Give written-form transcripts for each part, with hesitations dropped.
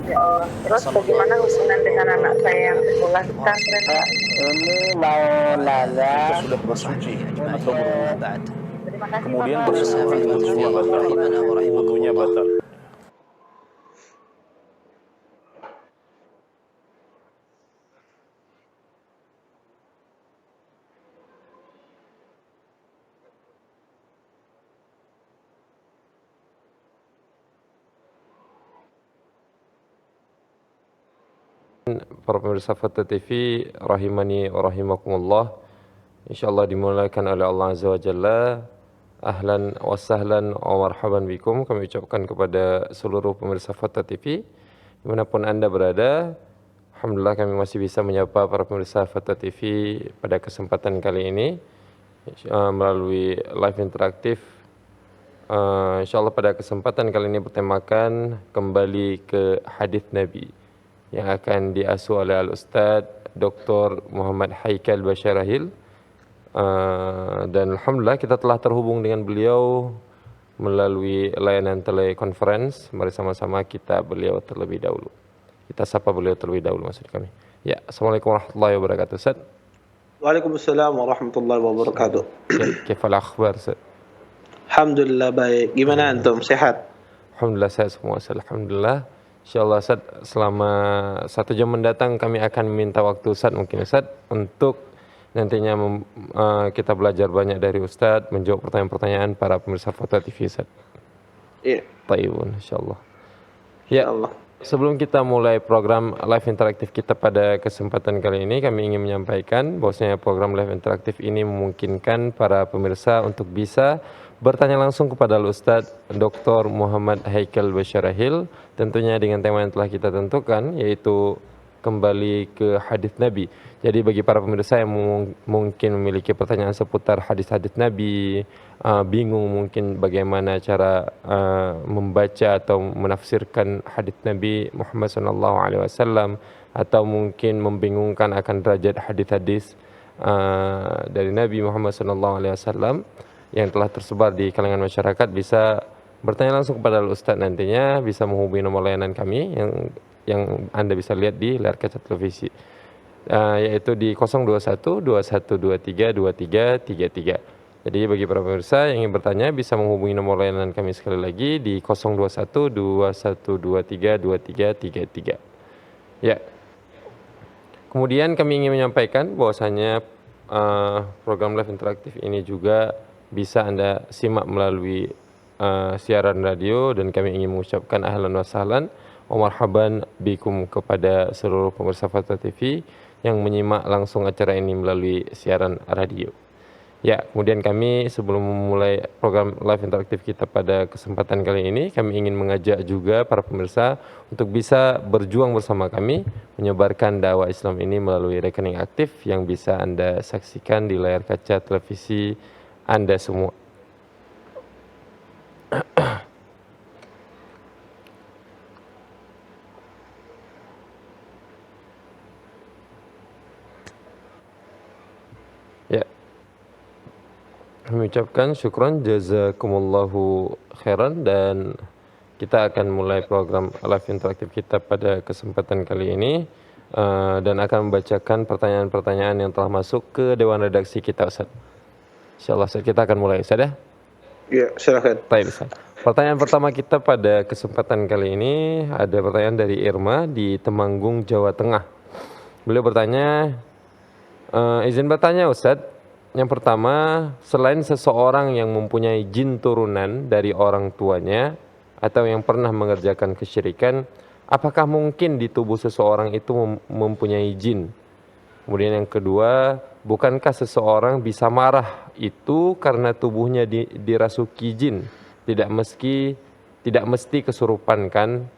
Ya Allah. Terus bagaimana hubungan dengan anak saya yang sekolah di pesantren? Ini mau nanya sudah bersuci atau berwudu. Terima kasih Kemudian Bapak. wudunya batal. Wudunya batal. Para pemirsa Fata TV rahimani wa rahimakumullah, insyaallah dimulakan oleh Allah Azza wa Jalla. Ahlan wa sahlan wa marhaban bikum, kami ucapkan kepada seluruh pemirsa Fata TV dimanapun anda berada. Alhamdulillah kami masih bisa menyapa para pemirsa Fata TV pada kesempatan kali ini melalui live interaktif. Insyaallah pada kesempatan kali ini bertemakan kembali ke hadis Nabi yang akan diasuh oleh Al-Ustaz Dr. Muhammad Haikal Basyarahil. Dan Alhamdulillah kita telah terhubung dengan beliau melalui layanan telekonferensi. Mari sama-sama kita beliau terlebih dahulu. Kita sapa beliau terlebih dahulu maksud kami. Ya, Assalamualaikum warahmatullahi wabarakatuh, Ustaz. Waalaikumsalam warahmatullahi wabarakatuh. Kifal akhbar, Ustaz? Alhamdulillah baik. Gimana antum? Sehat? Alhamdulillah sehat semua, Alhamdulillah. InsyaAllah Ustaz, selama 1 jam mendatang kami akan minta waktu Ustaz, mungkin Ustaz, untuk nantinya kita belajar banyak dari Ustaz, menjawab pertanyaan-pertanyaan para pemirsa Fata TV Ustaz. Iya. Taibun, insyaAllah. Ya, Allah. sebelum kita mulai program live interaktif kita pada kesempatan kali ini, kami ingin menyampaikan bahwasanya program live interaktif ini memungkinkan para pemirsa untuk bisa bertanya langsung kepada Al-Ustaz Dr. Muhammad Haikal Basyarahil, tentunya dengan tema yang telah kita tentukan, yaitu kembali ke hadis Nabi. Jadi bagi para pemirsa yang mungkin memiliki pertanyaan seputar hadis-hadis Nabi, bingung mungkin bagaimana cara membaca atau menafsirkan hadis Nabi Muhammad SAW, atau mungkin membingungkan akan derajat hadis-hadis dari Nabi Muhammad SAW yang telah tersebar di kalangan masyarakat, bisa bertanya langsung kepada Ustaz, nantinya bisa menghubungi nomor layanan kami yang Anda bisa lihat di layar kaca televisi, yaitu di 021 2123 2333. Jadi bagi para pemirsa yang ingin bertanya bisa menghubungi nomor layanan kami sekali lagi di 021 2123 2333. Ya. Kemudian kami ingin menyampaikan bahwasanya program live interaktif ini juga bisa Anda simak melalui siaran radio, dan kami ingin mengucapkan ahlan wa sahlan wa marhaban bikum kepada seluruh pemirsa Fata TV yang menyimak langsung acara ini melalui siaran radio. Ya, kemudian kami sebelum memulai program live interaktif kita pada kesempatan kali ini, kami ingin mengajak juga para pemirsa untuk bisa berjuang bersama kami menyebarkan dakwah Islam ini melalui rekening aktif yang bisa Anda saksikan di layar kaca televisi Anda semua. Ya, kami ucapkan syukran jazakumullahu khairan, dan kita akan mulai program live interaktif kita pada kesempatan kali ini, dan akan membacakan pertanyaan-pertanyaan yang telah masuk ke dewan redaksi kita, Ustaz. InsyaAllah Ustaz, kita akan mulai, Ustaz ya? Iya, silakan. Baik, Ustaz. Pertanyaan pertama kita pada kesempatan kali ini ada pertanyaan dari Irma di Temanggung, Jawa Tengah. Beliau bertanya, izin bertanya Ustaz, yang pertama, selain seseorang yang mempunyai jin turunan dari orang tuanya atau yang pernah mengerjakan kesyirikan, apakah mungkin di tubuh seseorang itu mempunyai jin? Kemudian yang kedua, bukankah seseorang bisa marah itu karena tubuhnya dirasuki jin? Tidak mesti kesurupan kan?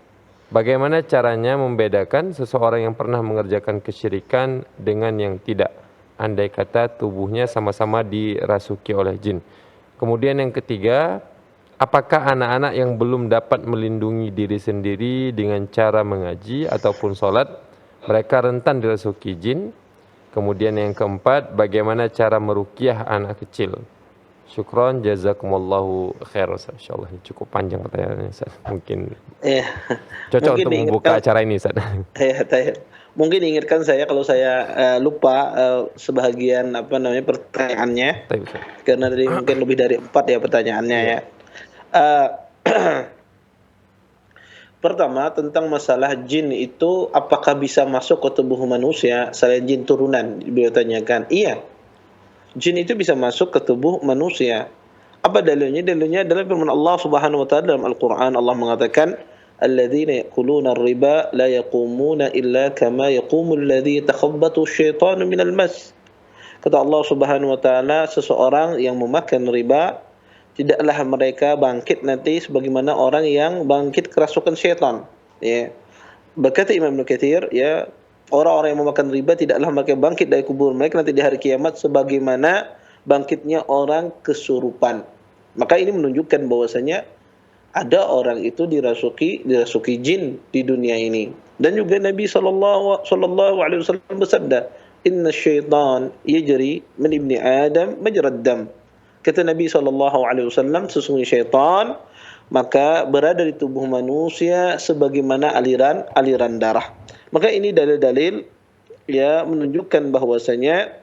Bagaimana caranya membedakan seseorang yang pernah mengerjakan kesyirikan dengan yang tidak, andai kata tubuhnya sama-sama dirasuki oleh jin? Kemudian yang ketiga, apakah anak-anak yang belum dapat melindungi diri sendiri dengan cara mengaji ataupun sholat, mereka rentan dirasuki jin? Kemudian yang keempat, bagaimana cara meruqyah anak kecil? Syukron, jazakumullahu khair Ustaz. Insyaallah ini cukup panjang pertanyaannya Ustaz. Mungkin Ya, cocok mungkin untuk membuka diingatkan, acara ini Ustaz. mungkin diingatkan saya kalau saya lupa sebahagian pertanyaannya, Baik, Ustaz. karena tadi mungkin lebih dari 4 ya pertanyaannya ya. Eh, Pertama tentang masalah jin itu apakah bisa masuk ke tubuh manusia selain jin turunan, beliau tanyakan. Iya, jin itu bisa masuk ke tubuh manusia. Apa dalilnya? Dalilnya adalah firman Allah Subhanahu wa taala dalam Al-Qur'an. Allah mengatakan, "Alladzina ya'kuluna ar-riba la yaqumuna illa kama yaqumu alladzi yatakhabbathu asyaitanu minal mas." Kata Allah Subhanahu wa taala, seseorang yang memakan riba tidaklah mereka bangkit nanti sebagaimana orang yang bangkit kerasukan syaitan. Ya. Berkata Imam Ibnu Katsir, ya, orang-orang yang memakan riba tidaklah mereka bangkit dari kubur mereka nanti di hari kiamat sebagaimana bangkitnya orang kesurupan. Maka ini menunjukkan bahwasanya ada orang itu dirasuki jin di dunia ini. Dan juga Nabi sallallahu alaihi wasallam bersabda, "Inna syaitan yajri min ibni Adam majrad dam." Kata Nabi SAW, sesungguhnya syaitan maka berada di tubuh manusia sebagaimana aliran darah. Maka ini dalil-dalil ya menunjukkan bahwasanya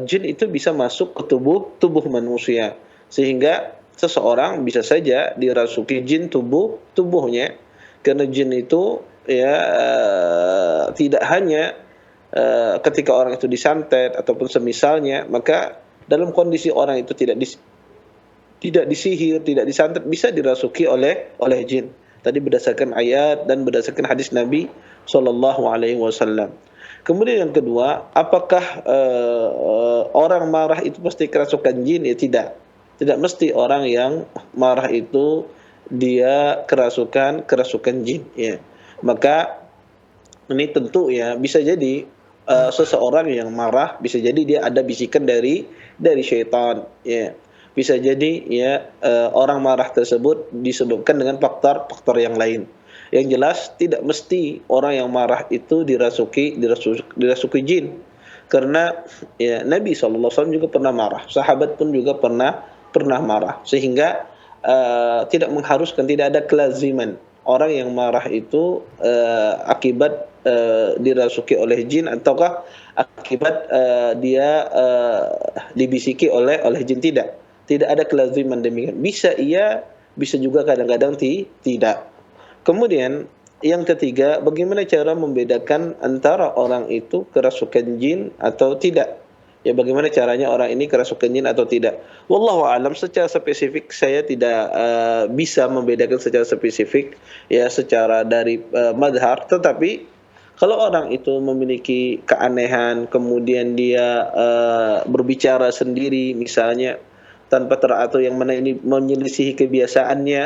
jin itu bisa masuk ke tubuh manusia, sehingga seseorang bisa saja dirasuki jin tubuhnya, karena jin itu ya tidak hanya ketika orang itu disantet ataupun semisalnya, maka dalam kondisi orang itu tidak disihir, tidak disantet, bisa dirasuki oleh jin. Tadi berdasarkan ayat dan berdasarkan hadis Nabi sallallahu alaihi wasallam. Kemudian yang kedua, apakah orang marah itu pasti kerasukan jin? Ya tidak. Tidak mesti orang yang marah itu dia kerasukan jin, ya. Maka ini tentu ya bisa jadi seseorang yang marah, bisa jadi dia ada bisikan dari syaitan, ya. Bisa jadi ya orang marah tersebut disebabkan dengan faktor yang lain. Yang jelas tidak mesti orang yang marah itu dirasuki jin. Karena ya Nabi SAW juga pernah marah, sahabat pun juga pernah marah, sehingga tidak mengharuskan, tidak ada kelaziman orang yang marah itu akibat dirasuki oleh jin ataukah akibat dia dibisiki oleh jin. Tidak ada kelaziman demikian. Bisa iya, bisa juga kadang-kadang tidak. Kemudian yang ketiga, bagaimana cara membedakan antara orang itu kerasukan jin atau tidak? Ya, bagaimana caranya orang ini kerasukan jin atau tidak? Wallahu a'lam, secara spesifik saya tidak bisa membedakan secara spesifik ya secara dari madhar, tetapi kalau orang itu memiliki keanehan, kemudian dia berbicara sendiri misalnya tanpa teratur, yang mana ini menyelisihi kebiasaannya,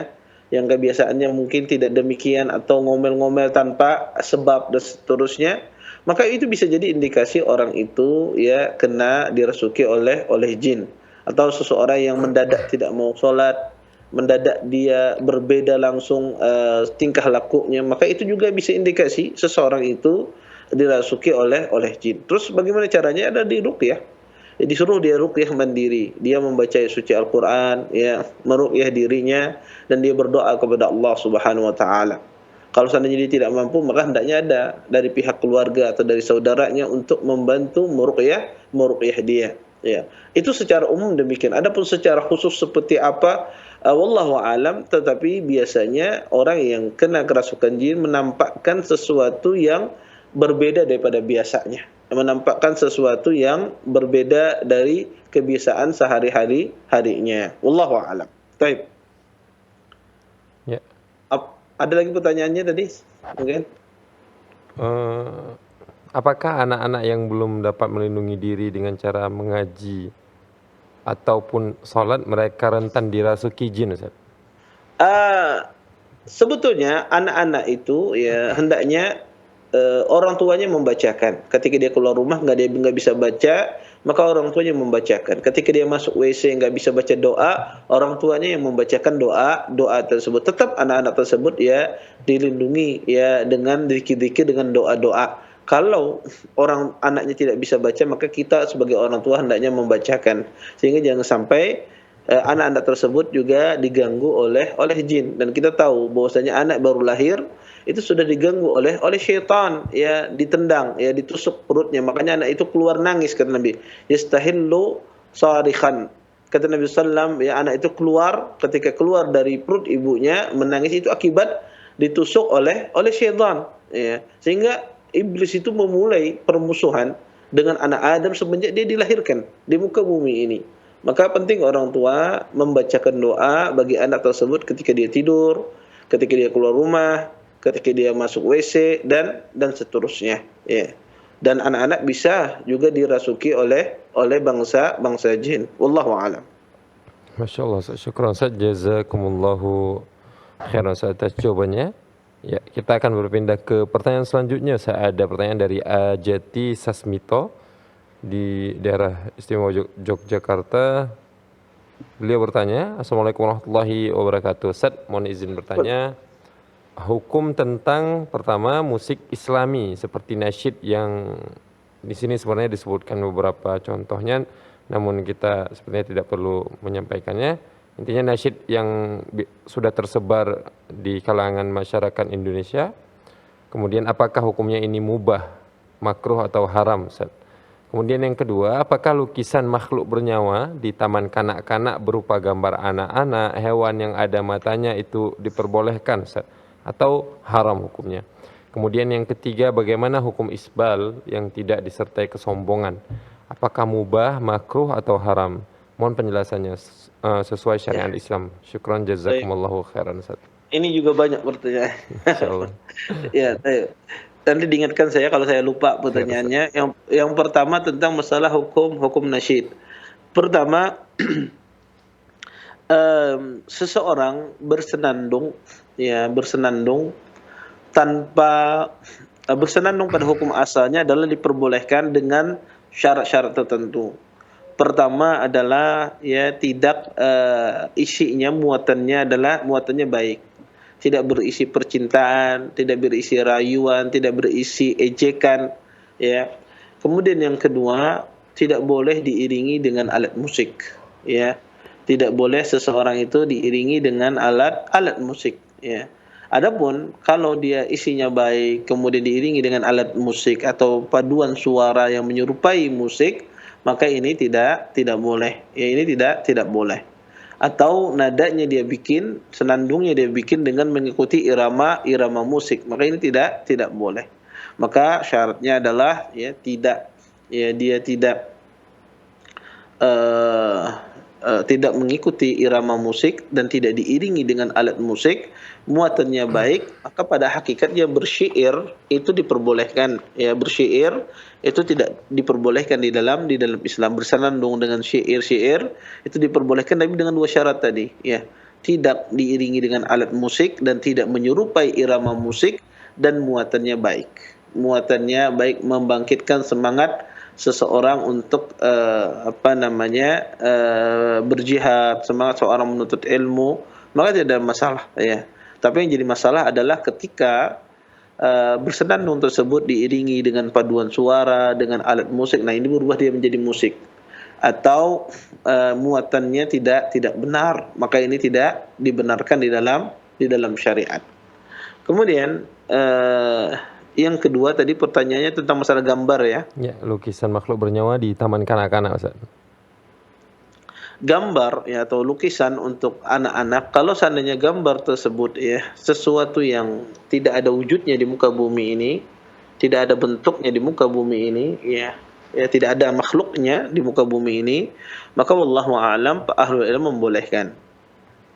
yang kebiasaannya mungkin tidak demikian, atau ngomel-ngomel tanpa sebab dan seterusnya, maka itu bisa jadi indikasi orang itu ya kena dirasuki oleh jin. Atau seseorang yang mendadak tidak mau sholat, mendadak dia berbeda langsung tingkah lakunya, maka itu juga bisa indikasi seseorang itu dirasuki oleh jin. Terus bagaimana caranya? Ada di ruqyah. Ya, disuruh dia ruqyah mandiri, dia membaca suci Al-Quran, ya, meruqyah dirinya, dan dia berdoa kepada Allah Subhanahu wa taala. Kalau seandainya dia tidak mampu, maka hendaknya ada dari pihak keluarga atau dari saudaranya untuk membantu meruqyah dia. Ya, itu secara umum demikian. Adapun secara khusus seperti apa, wallahu alam. Tetapi biasanya orang yang kena kerasukan jin menampakkan sesuatu yang berbeda daripada biasanya, menampakkan sesuatu yang berbeda dari kebiasaan sehari-harinya. Wallahu a'lam. Baik. Ya. Ada lagi pertanyaannya tadi? Mungkin. Apakah anak-anak yang belum dapat melindungi diri dengan cara mengaji ataupun sholat, mereka rentan dirasuki jin, Ustaz? Sebetulnya anak-anak itu ya hendaknya orang tuanya membacakan. Ketika dia keluar rumah nggak bisa baca, maka orang tuanya membacakan. Ketika dia masuk WC nggak bisa baca doa, orang tuanya yang membacakan doa tersebut. Tetap anak-anak tersebut ya dilindungi ya dengan zikir-zikir, dengan doa-doa. Kalau anaknya tidak bisa baca, maka kita sebagai orang tua hendaknya membacakan, sehingga jangan sampai anak-anak tersebut juga diganggu oleh jin, dan kita tahu bahwasanya anak baru lahir itu sudah diganggu oleh syaitan, ya, ditendang, ya, ditusuk perutnya, makanya anak itu keluar nangis, kata Nabi, yastahillu sarikhan, kata Nabi sallam, ya, anak itu keluar, ketika keluar dari perut ibunya menangis itu akibat ditusuk oleh syaitan, ya, sehingga iblis itu memulai permusuhan dengan anak Adam semenjak dia dilahirkan di muka bumi ini. Maka penting orang tua membacakan doa bagi anak tersebut ketika dia tidur, ketika dia keluar rumah, ketika dia masuk WC, dan seterusnya, ya. Dan anak-anak bisa juga dirasuki oleh bangsa jin. Wallahu a'lam. Masya Allah, syukran Ustaz, jazakumullahu khairan Ustaz atas jawabannya. Ya, kita akan berpindah ke pertanyaan selanjutnya. Saya ada pertanyaan dari Ajati Sasmito di daerah Istimewa Yogyakarta. Beliau bertanya, Assalamualaikum warahmatullahi wabarakatuh. Ustaz, mohon izin bertanya, hukum tentang pertama musik Islami seperti nasyid yang di sini sebenarnya disebutkan beberapa contohnya, namun kita sebenarnya tidak perlu menyampaikannya. Intinya nasyid yang sudah tersebar di kalangan masyarakat Indonesia. Kemudian apakah hukumnya ini mubah, makruh atau haram, Ustaz? Kemudian yang kedua, apakah lukisan makhluk bernyawa di taman kanak-kanak berupa gambar anak-anak, hewan yang ada matanya itu diperbolehkan, Ustaz, atau haram hukumnya? Kemudian yang ketiga, bagaimana hukum isbal yang tidak disertai kesombongan? Apakah mubah, makruh atau haram? Mohon penjelasannya sesuai syariat Islam. Syukran, jazakumullahu khairan, Ustaz. Ini juga banyak pertanyaan. Insyaallah. Ya, nanti diingatkan saya kalau saya lupa pertanyaannya. Yang pertama tentang masalah hukum nasyid. Pertama, seseorang bersenandung tanpa bersenandung pada hukum asalnya adalah diperbolehkan dengan syarat-syarat tertentu. Pertama adalah, ya, tidak isinya, muatannya baik. Tidak berisi percintaan, tidak berisi rayuan, tidak berisi ejekan, ya. Kemudian yang kedua, tidak boleh diiringi dengan alat musik, ya. Tidak boleh seseorang itu diiringi dengan alat musik, ya. Adapun kalau dia isinya baik kemudian diiringi dengan alat musik atau paduan suara yang menyerupai musik, maka ini tidak boleh. Ya, ini tidak boleh. Atau nadanya dia bikin, senandungnya dia bikin dengan mengikuti irama musik, maka ini tidak boleh. Maka syaratnya adalah, ya, dia tidak mengikuti irama musik dan tidak diiringi dengan alat musik, muatannya baik, maka pada hakikatnya bersyair itu diperbolehkan, ya. Bersyair itu tidak diperbolehkan di dalam Islam. Bersenandung dengan syair itu diperbolehkan, tapi dengan dua syarat tadi, ya. Tidak diiringi dengan alat musik dan tidak menyerupai irama musik, dan muatannya baik. Muatannya baik, membangkitkan semangat seseorang untuk berjihad, semangat seorang menuntut ilmu, maka tidak ada masalah, ya. Tapi yang jadi masalah adalah ketika bersenandung tersebut diiringi dengan paduan suara, dengan alat musik. Nah, ini berubah dia menjadi musik, atau muatannya tidak benar, maka ini tidak dibenarkan di dalam syariat. Kemudian yang kedua tadi pertanyaannya tentang masalah gambar, ya. Ya, lukisan makhluk bernyawa di taman kanak-kanak, Ustaz. Gambar, ya, atau lukisan untuk anak-anak, kalau seandainya gambar tersebut, ya, sesuatu yang tidak ada wujudnya di muka bumi ini, tidak ada bentuknya di muka bumi ini, ya, tidak ada makhluknya di muka bumi ini, maka wallahu a'lam ahlul ilm membolehkan.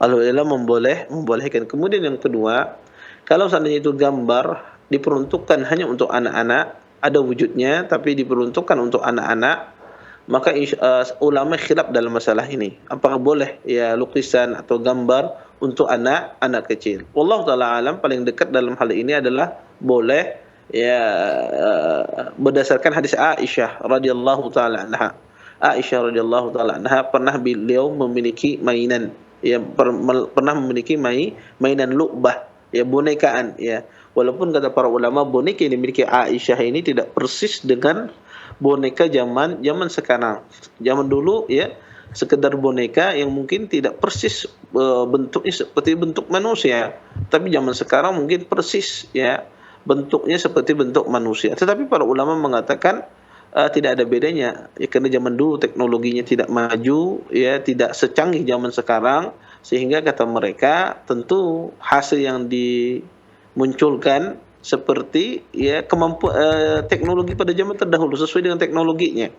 Ahlul ilm membolehkan. Kemudian yang kedua, kalau seandainya itu gambar diperuntukkan hanya untuk anak-anak, ada wujudnya tapi diperuntukkan untuk anak-anak, maka ulama khilaf dalam masalah ini. Apakah boleh, ya, lukisan atau gambar untuk anak kecil? Wallahu taala alam, paling dekat dalam hal ini adalah boleh, ya, berdasarkan hadis Aisyah radhiyallahu taala anha. Aisyah radhiyallahu taala anha pernah beliau memiliki mainan, ya, pernah memiliki mainan lu'bah, ya, bonekaan, ya. Walaupun kata para ulama boneka yang dimiliki Aisyah ini tidak persis dengan boneka zaman sekarang. Zaman dulu, ya, sekedar boneka yang mungkin tidak persis bentuknya seperti bentuk manusia, tapi zaman sekarang mungkin persis ya bentuknya seperti bentuk manusia. Tetapi para ulama mengatakan tidak ada bedanya ya, karena zaman dulu teknologinya tidak maju ya, tidak secanggih zaman sekarang, sehingga kata mereka tentu hasil yang dimunculkan seperti ya teknologi pada zaman terdahulu sesuai dengan teknologinya.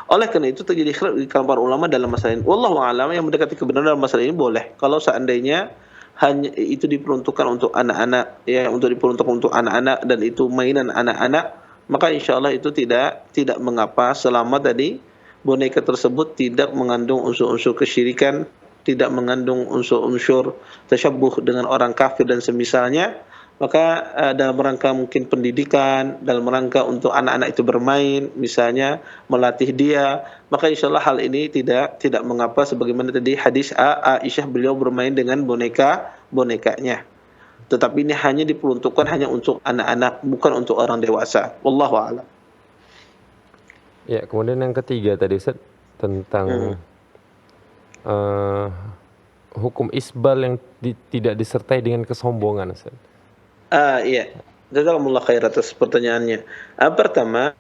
Oleh karena itu terjadi khilaf di kalangan para ulama dalam masalah ini. Wallahu a'lam, yang mendekati kebenaran dalam masalah ini boleh. Kalau seandainya hanya itu diperuntukkan untuk anak-anak ya, diperuntukkan untuk anak-anak dan itu mainan anak-anak, maka insyaallah itu tidak mengapa selama tadi boneka tersebut tidak mengandung unsur-unsur kesyirikan, tidak mengandung unsur-unsur tasyabbuh dengan orang kafir dan semisalnya. Maka dalam rangka mungkin pendidikan, dalam rangka untuk anak-anak itu bermain, misalnya melatih dia, maka insyaallah hal ini tidak mengapa, sebagaimana tadi hadis Aisyah, beliau bermain dengan bonekanya. Tetapi ini hanya diperuntukkan hanya untuk anak-anak, bukan untuk orang dewasa. Wallahu a'lam. Ya, kemudian yang ketiga tadi Ustaz tentang hukum isbal yang tidak disertai dengan kesombongan, Ustaz. Iya. Jazakumullah khair atas pertanyaannya. Pertama,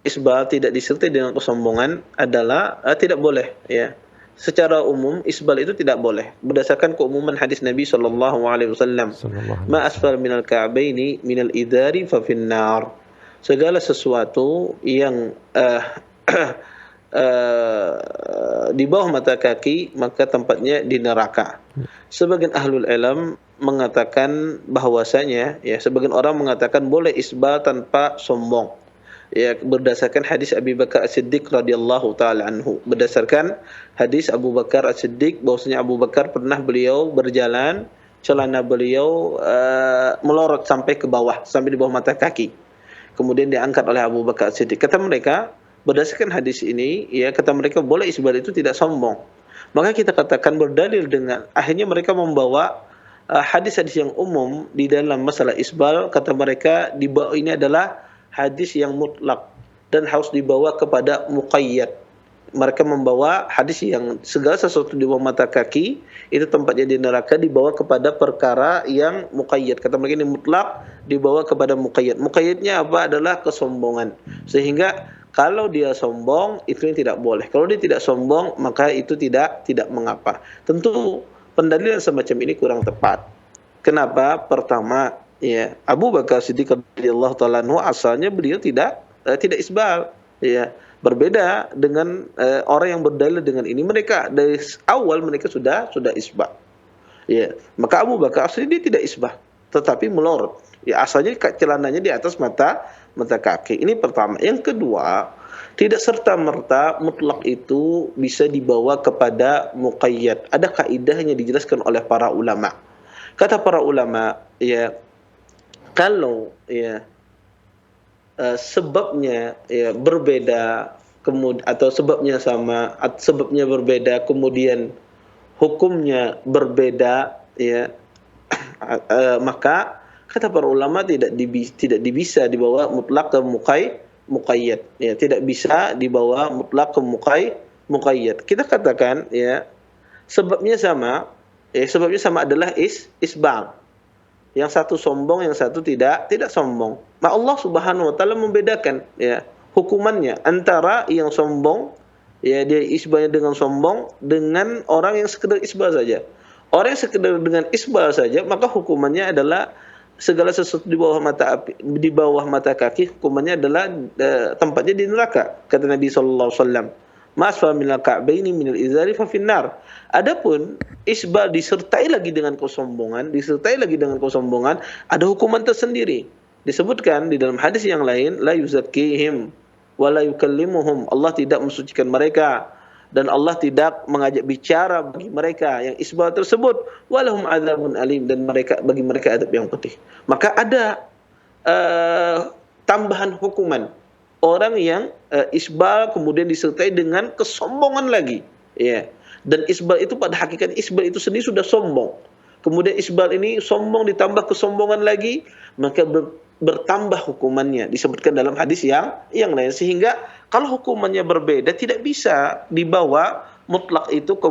isbal tidak disertai dengan kesombongan adalah tidak boleh ya. Secara umum isbal itu tidak boleh berdasarkan keumuman hadis Nabi sallallahu alaihi wasallam. Ma asfal minal ka'baini minal idari fa finnar. Segala sesuatu yang di bawah mata kaki maka tempatnya di neraka. Sebagian ahlul ilm mengatakan bahwasanya ya, sebagian orang mengatakan boleh isbal tanpa sombong. Ya, berdasarkan hadis Abu Bakar As-Siddiq radhiyallahu taala anhu. Berdasarkan hadis Abu Bakar As-Siddiq bahwasanya Abu Bakar pernah beliau berjalan, celana beliau melorot sampai ke bawah, sampai di bawah mata kaki. Kemudian diangkat oleh Abu Bakar As-Siddiq. Kata mereka, berdasarkan hadis ini ya, kata mereka boleh isbal itu tidak sombong. Maka kita katakan berdalil dengan akhirnya mereka membawa hadis-hadis yang umum di dalam masalah isbal. Kata mereka di bawah ini adalah hadis yang mutlak dan harus dibawa kepada muqayyad. Mereka membawa hadis yang segala sesuatu di bawah mata kaki itu tempatnya di neraka dibawa kepada perkara yang muqayyad. Kata mereka ini mutlak dibawa kepada muqayyad. Muqayyadnya apa? Adalah kesombongan. Sehingga kalau dia sombong itu yang tidak boleh. Kalau dia tidak sombong maka itu tidak mengapa. Tentu pendalilan semacam ini kurang tepat. Kenapa? Pertama, ya, Abu Bakar Siddiq radhiyallahu taala anhu asalnya beliau tidak isbal, ya. Berbeda dengan orang yang berdalil dengan ini, mereka dari awal mereka sudah isbal. Ya, maka Abu Bakar asli dia tidak isbal, tetapi melorot. Ya, asalnya celananya di atas mata kaki. Ini pertama. Yang kedua, tidak serta-merta mutlak itu bisa dibawa kepada muqayyad. Ada kaidahnya dijelaskan oleh para ulama. Kata para ulama, ya, kalau ya sebabnya ya berbeda atau sebabnya sama, sebabnya berbeda kemudian hukumnya berbeda ya, maka kata para ulama tidak bisa dibawa mutlak ke muqayyad ya, tidak bisa dibawa mutlak ke muqayyad. Kita katakan ya sebabnya sama adalah isbal. Yang satu sombong, yang satu tidak sombong. Nah, Allah Subhanahu wa taala membedakan ya hukumannya antara yang sombong ya, dia isbalnya dengan sombong, dengan orang yang sekedar isbal saja. Orang yang sekedar dengan isbal saja maka hukumannya adalah segala sesuatu di bawah mata kaki hukumannya adalah tempatnya di neraka. Kata Nabi sallallahu alaihi wasallam, "Masfa minal ka'baini minal izari fa finnar." Adapun isbal disertai lagi dengan kesombongan, ada hukuman tersendiri. Disebutkan di dalam hadis yang lain, la yuzakkihim wa la yukallimuhum. Allah tidak mensucikan mereka dan Allah tidak mengajak bicara bagi mereka yang isbal tersebut. Walahum adzabun alim, dan bagi mereka adab yang pedih. Maka ada tambahan hukuman orang yang isbal kemudian disertai dengan kesombongan lagi, ya. Dan isbal itu pada hakikatnya isbal itu sendiri sudah sombong. Kemudian isbal ini sombong ditambah kesombongan lagi, maka bertambah hukumannya, disebutkan dalam hadis yang lain, sehingga kalau hukumannya berbeda tidak bisa dibawa mutlak itu ke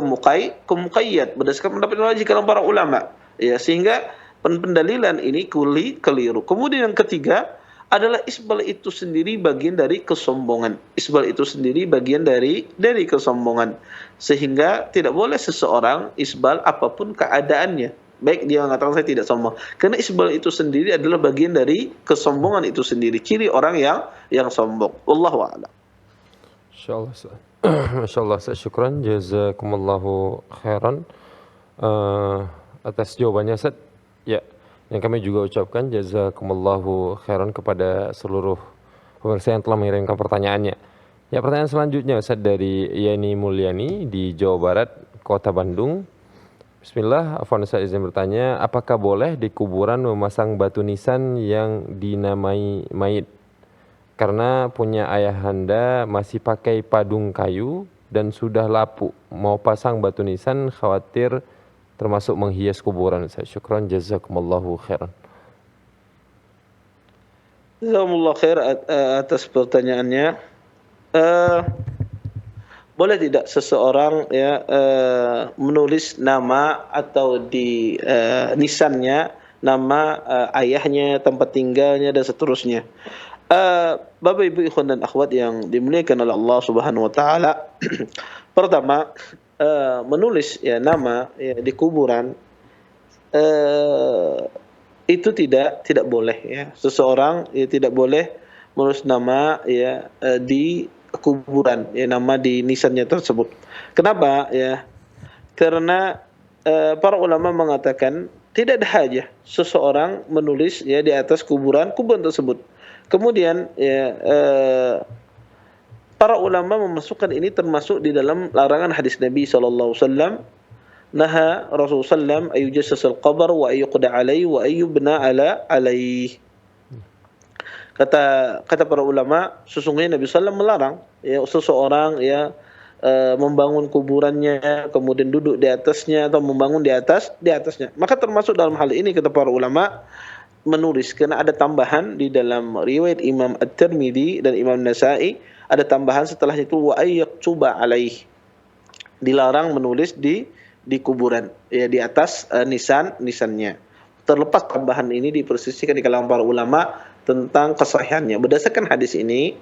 muqayyad berdasarkan pendapat wajib kalangan para ulama, ya, sehingga pendalilan ini keliru. Kemudian yang ketiga adalah isbal itu sendiri bagian dari kesombongan. Isbal itu sendiri bagian dari kesombongan, sehingga tidak boleh seseorang isbal apapun keadaannya. Baik dia mengatakan saya tidak sombong, karena isbal itu sendiri adalah bagian dari kesombongan itu sendiri, ciri orang yang sombong. Wallahu a'lam. Insyaallah. Masyaallah, syukran jazakumullahu khairan atas jawabannya, Ustaz. Ya, yang kami juga ucapkan jazakumullahu khairan kepada seluruh pemirsa yang telah mengirimkan pertanyaannya. Ya, pertanyaan selanjutnya Ustaz dari Yani Mulyani di Jawa Barat, Kota Bandung. Bismillah, Afwan Ustaz izin bertanya, apakah boleh di kuburan memasang batu nisan yang dinamai mayit? Karena punya ayahanda masih pakai padung kayu dan sudah lapuk. Mau pasang batu nisan khawatir termasuk menghias kuburan. Syukran jazakumullahu khairan. Jazakumullah khair atas pertanyaannya. Boleh tidak seseorang ya menulis nama atau di nisannya nama ayahnya, tempat tinggalnya dan seterusnya. Bapak Ibu ikhwan dan akhwat yang dimuliakan oleh Allah Subhanahu wa taala. Pertama, menulis ya nama ya di kuburan itu tidak boleh ya. Seseorang ya tidak boleh menulis nama ya di kuburan ya, nama di nisannya tersebut. Kenapa ya? Karena para ulama mengatakan tidak ada hajah seseorang menulis ya di atas kuburan tersebut. Kemudian ya para ulama memasukkan ini termasuk di dalam larangan hadis Nabi sallallahu alaihi wasallam, naha Rasulullah sallam ayujassas al-qabr wa ayuqda alaihi wa ayubna alaihi. Kata para ulama, sesungguhnya Nabi SAW melarang ya seseorang ya membangun kuburannya, kemudian duduk di atasnya atau membangun di atasnya. Maka termasuk dalam hal ini kata para ulama menulis, karena ada tambahan di dalam riwayat Imam At-Tirmidzi dan Imam Nasa'i, ada tambahan setelah itu wa ayyaktuba alaih. Dilarang menulis di kuburan ya, di atas nisannya. Terlepas tambahan ini dipersisikan di kalangan para ulama tentang kesahihannya. Berdasarkan hadis ini,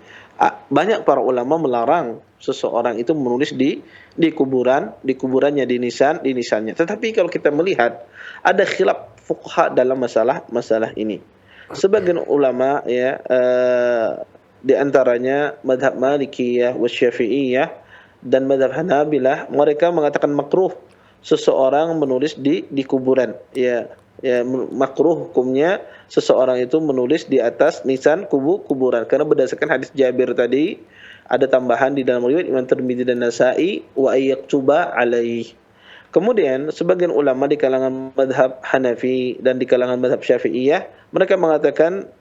banyak para ulama melarang seseorang itu menulis di kuburannya, di nisannya. Tetapi kalau kita melihat ada khilaf fuqaha dalam masalah ini. Sebagian ulama ya di antaranya mazhab Malikiyah wa Syafi'iyah dan mazhab Hanabilah, mereka mengatakan makruh seseorang menulis di kuburan ya. Ya, makruh hukumnya seseorang itu menulis di atas nisan kuburan, karena berdasarkan hadis Jabir tadi ada tambahan di dalam riwayat Imam Tirmidzi dan Nasa'i wa ayyaktuba alaih. Kemudian sebagian ulama di kalangan mazhab Hanafi dan di kalangan mazhab Syafi'iyah, mereka mengatakan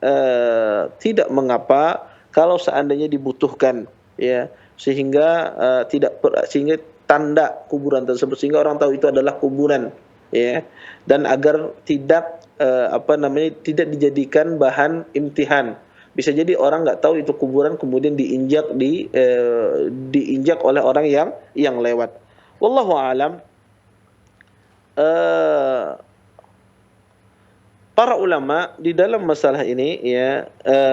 tidak mengapa kalau seandainya dibutuhkan ya, sehingga sehingga tanda kuburan tersebut sehingga orang tahu itu adalah kuburan ya, dan agar tidak tidak dijadikan bahan imtihan. Bisa jadi orang nggak tahu itu kuburan kemudian diinjak oleh orang yang lewat. Wallahu a'lam. Para ulama di dalam masalah ini ya,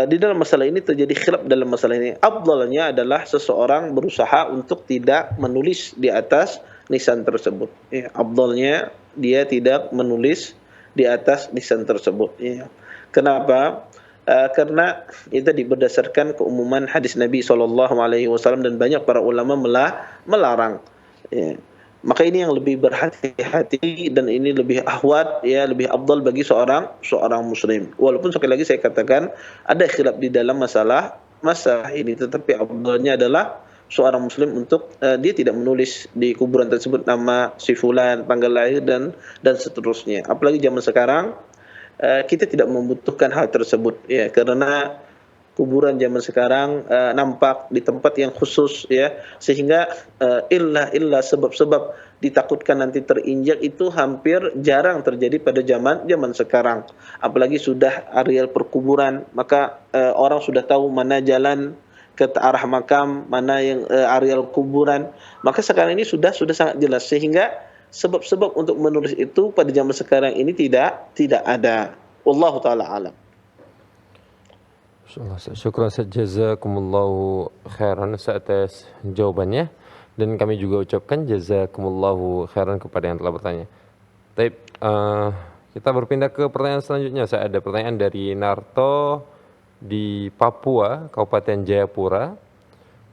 di dalam masalah ini terjadi khilaf dalam masalah ini. Afdalnya adalah seseorang berusaha untuk tidak menulis di atas nisan tersebut. Ya, afdalnya dia tidak menulis di atas nisan tersebut. Ya. Kenapa? Karena itu berdasarkan keumuman hadis Nabi SAW dan banyak para ulama melarang. Ya. Maka ini yang lebih berhati-hati dan ini lebih ahwat ya, lebih afdal bagi seorang muslim. Walaupun sekali lagi saya katakan ada khilaf di dalam masalah ini, tetapi afdalnya adalah seorang muslim untuk dia tidak menulis di kuburan tersebut nama si fulan, tanggal lahir dan seterusnya. Apalagi zaman sekarang kita tidak membutuhkan hal tersebut ya, karena kuburan zaman sekarang nampak di tempat yang khusus ya, sehingga illa sebab-sebab ditakutkan nanti terinjak itu hampir jarang terjadi pada zaman sekarang. Apalagi sudah areal perkuburan, maka orang sudah tahu mana jalan ke arah makam, mana yang areal kuburan. Maka sekarang ini sudah sangat jelas, sehingga sebab-sebab untuk menulis itu pada zaman sekarang ini tidak ada. Wallahu taala alam. Syukran Ustaz, jazakumullahu khairan atas jawabannya, dan kami juga ucapkan jazakumullahu khairan kepada yang telah bertanya. Baik, kita berpindah ke pertanyaan selanjutnya. Saya ada pertanyaan dari Narto di Papua, Kabupaten Jayapura.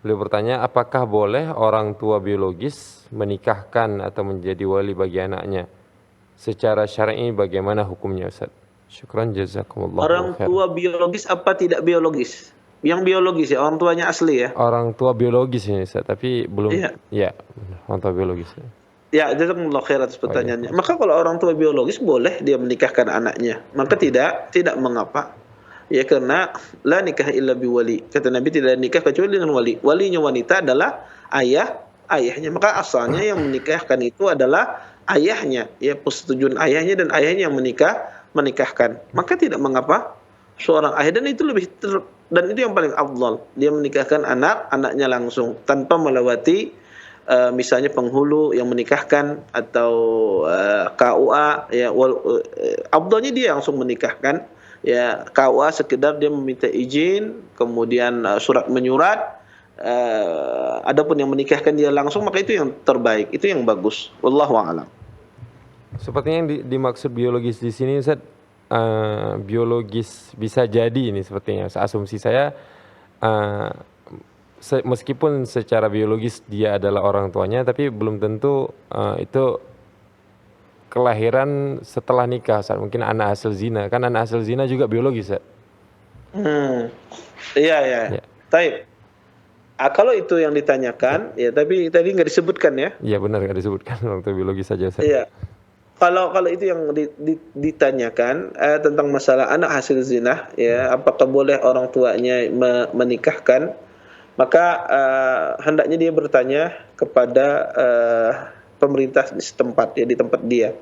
Beliau bertanya, apakah boleh orang tua biologis menikahkan atau menjadi wali bagi anaknya? Secara syar'i bagaimana hukumnya, Ustaz? Syukran, jazakumullah. Orang tua biologis apa tidak biologis? Yang biologis ya, orang tuanya asli ya? Orang tua biologis ini, Ustaz, tapi belum. Iya. Ya, orang tua biologis. Ya, jazakumullah khair atas pertanyaannya. Maka kalau orang tua biologis boleh dia menikahkan anaknya. Maka tidak mengapa. Ya, karena la nikah illa biwali. Kata Nabi, tidak nikah kecuali dengan wali. Walinya wanita adalah ayahnya. Maka asalnya yang menikahkan itu adalah ayahnya. Ya, persetujuan ayahnya, dan ayahnya yang menikahkan. Maka tidak mengapa seorang ayah, dan itu dan itu yang paling afdal. Dia menikahkan anaknya langsung tanpa melewati misalnya penghulu yang menikahkan atau KUA ya. Afdalnya dia langsung menikahkan ya. KUA sekedar dia meminta izin, kemudian surat menyurat. Adapun yang menikahkan dia langsung, maka itu yang terbaik, itu yang bagus. Wallahu a'lam. Sepertinya yang dimaksud biologis di sini, Ustaz, biologis bisa jadi ini sepertinya. Asumsi saya, meskipun secara biologis dia adalah orang tuanya, tapi belum tentu itu kelahiran setelah nikah, Ustaz. Mungkin anak hasil zina, kan anak hasil zina juga biologis, Ustaz. Iya. Taib. Kalau itu yang ditanyakan, ya tapi tadi nggak disebutkan ya. Iya benar, nggak disebutkan, orang tua biologis saja, Ustaz. Iya. Kalau itu yang ditanyakan tentang masalah anak hasil zina, ya, apakah boleh orang tuanya menikahkan? Maka hendaknya dia bertanya kepada pemerintah di setempat, ya, di tempat dia.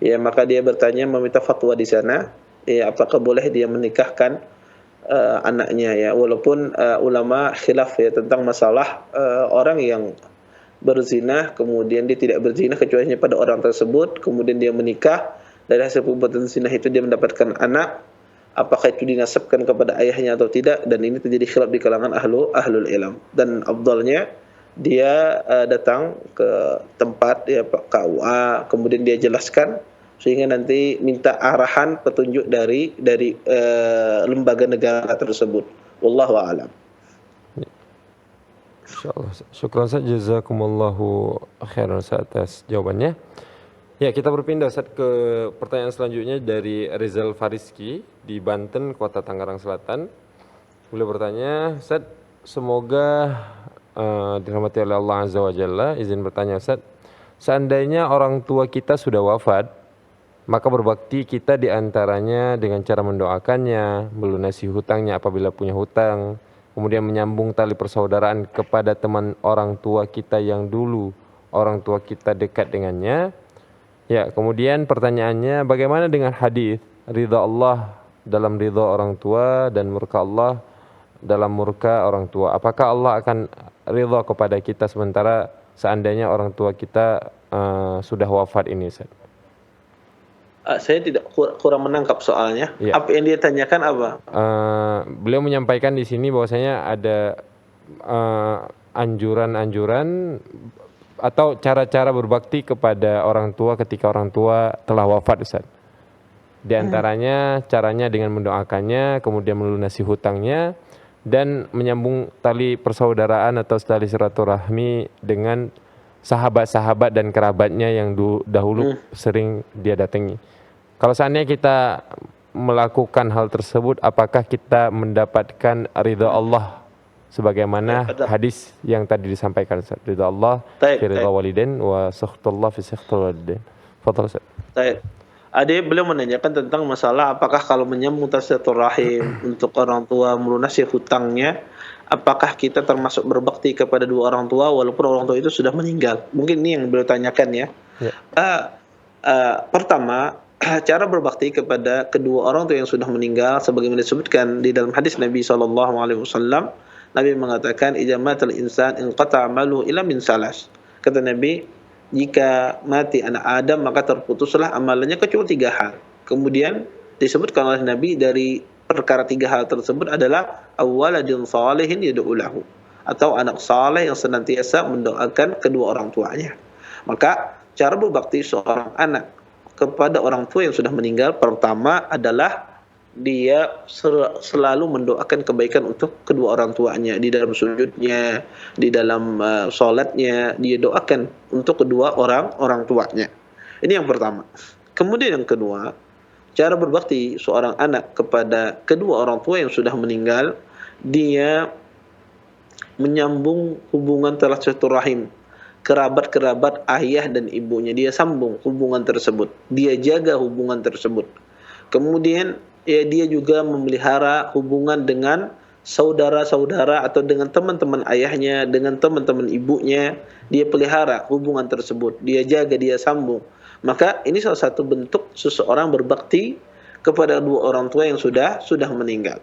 Ya, maka dia bertanya, meminta fatwa di sana, ya, apakah boleh dia menikahkan anaknya, ya. Walaupun ulama khilaf ya tentang masalah orang yang berzina, kemudian dia tidak berzina kecuali pada orang tersebut, kemudian dia menikah, dari hasil perbuatan zina itu dia mendapatkan anak, apakah itu dinasabkan kepada ayahnya atau tidak, dan ini terjadi khilaf di kalangan ahlul ilm. Dan afdalnya dia datang ke tempat ya KUA, kemudian dia jelaskan, sehingga nanti minta arahan petunjuk dari lembaga negara tersebut. Wallahu a'lam. Insyaallah. Syukran Ustaz, jazakumullahu khairan atas jawabannya. Ya, kita berpindah Ustaz ke pertanyaan selanjutnya dari Rizal Fariski di Banten, Kota Tangerang Selatan. Beliau bertanya, Ustaz, semoga dirahmati oleh Allah Azza wa Jalla. Izin bertanya, Ustaz, seandainya orang tua kita sudah wafat, maka berbakti kita diantaranya dengan cara mendoakannya, melunasi hutangnya apabila punya hutang, kemudian menyambung tali persaudaraan kepada teman orang tua kita yang dulu orang tua kita dekat dengannya. Ya, kemudian pertanyaannya, bagaimana dengan hadis ridha Allah dalam ridha orang tua dan murka Allah dalam murka orang tua? Apakah Allah akan ridha kepada kita sementara seandainya orang tua kita sudah wafat ini, Ustaz? Saya tidak kurang menangkap soalnya. Ya. Apa yang dia tanyakan apa? Beliau menyampaikan di sini bahwasanya ada anjuran-anjuran atau cara-cara berbakti kepada orang tua ketika orang tua telah wafat, Ustaz. Di antaranya caranya dengan mendoakannya, kemudian melunasi hutangnya, dan menyambung tali persaudaraan atau tali silaturahmi dengan sahabat-sahabat dan kerabatnya yang dahulu sering dia datangi. Kalau seandainya kita melakukan hal tersebut, apakah kita mendapatkan ridha Allah sebagaimana hadis yang tadi disampaikan, Ustaz? Ridha Allah fi ridha walidain wa sakhtullah fi sakhtul walidain. Fadhal, Ustaz. Beliau menanyakan tentang masalah apakah kalau menyambung silaturahim untuk orang tua melunasi hutangnya, apakah kita termasuk berbakti kepada dua orang tua walaupun orang tua itu sudah meninggal? Mungkin ini yang beliau tanyakan ya. Ya. Pertama, cara berbakti kepada kedua orang tua yang sudah meninggal sebagaimana disebutkan di dalam hadis Nabi SAW. Nabi mengatakan idza matal insan inqata amaluhu illa min salas. Kata Nabi, jika mati anak Adam maka terputuslah amalannya kecuali 3 hal. Kemudian disebutkan oleh Nabi dari perkara 3 hal tersebut adalah awwaladin salihin yad'u lahu, atau anak saleh yang senantiasa mendoakan kedua orang tuanya. Maka cara berbakti seorang anak kepada orang tua yang sudah meninggal pertama adalah dia selalu mendoakan kebaikan untuk kedua orang tuanya, di dalam sujudnya, di dalam sholatnya, dia doakan untuk kedua orang tuanya. Ini yang pertama. Kemudian yang kedua, cara berbakti seorang anak kepada kedua orang tua yang sudah meninggal, dia menyambung hubungan silaturahim, kerabat-kerabat ayah dan ibunya, dia sambung hubungan tersebut, dia jaga hubungan tersebut. Kemudian dia juga memelihara hubungan dengan saudara-saudara atau dengan teman-teman ayahnya, dengan teman-teman ibunya, dia pelihara hubungan tersebut, dia jaga, dia sambung. Maka ini salah satu bentuk seseorang berbakti kepada dua orang tua yang sudah meninggal.